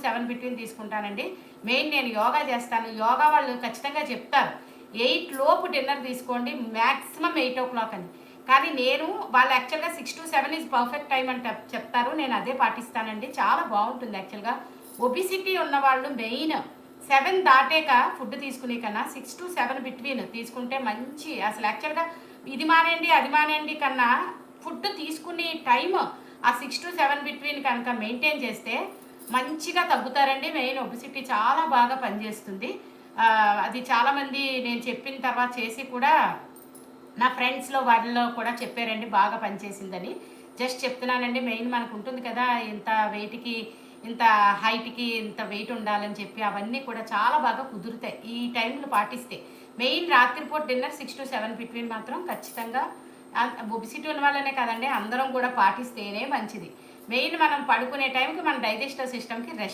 7 between తీసుకుంటానండి. Main నేను యోగా చేస్తాను. యోగా వాళ్ళు ఖచ్చితంగా చెప్తారు 8 లోపు డిన్నర్ తీసుకోండి, మ్యాక్సిమం 8:00 అని. కానీ నేను వాళ్ళు యాక్చువల్గా 6-7 ఈజ్ పర్ఫెక్ట్ టైం అని చెప్తారు. నేను అదే పాటిస్తానండి. చాలా బాగుంటుంది యాక్చువల్గా. ఒబిసిటీ ఉన్నవాళ్ళు మెయిన్ 7 దాటాక ఫుడ్ తీసుకునే కన్నా 6-7 బిట్వీన్ తీసుకుంటే మంచి, అసలు యాక్చువల్గా ఇది మానేయండి అది మానేయండి కన్నా ఫుడ్ తీసుకునే టైం ఆ 6-7 బిట్వీన్ కనుక మెయింటైన్ చేస్తే మంచిగా తగ్గుతారండి. మెయిన్ ఒబిసిటీ చాలా బాగా పనిచేస్తుంది. అది చాలామంది నేను చెప్పిన తర్వాత చేసి కూడా నా ఫ్రెండ్స్లో వాటిల్లో కూడా చెప్పారండి బాగా పనిచేసిందని. జస్ట్ చెప్తున్నానండి. మెయిన్ మనకు ఉంటుంది కదా, ఇంత వెయిట్కి ఇంత హైట్కి ఇంత వెయిట్ ఉండాలని చెప్పి అవన్నీ కూడా చాలా బాగా కుదురుతాయి ఈ టైంలో పాటిస్తే. మెయిన్ రాత్రిపూట డిన్నర్ 6-7 బిట్వీన్ మాత్రం ఖచ్చితంగా ఒబిసిటీ ఉన్న వాళ్ళనే కదండి, అందరం కూడా పాటిస్తేనే మంచిది. మెయిన్ మనం పడుకునే టైంకి మన డైజెస్టివ్ సిస్టమ్కి రెస్ట్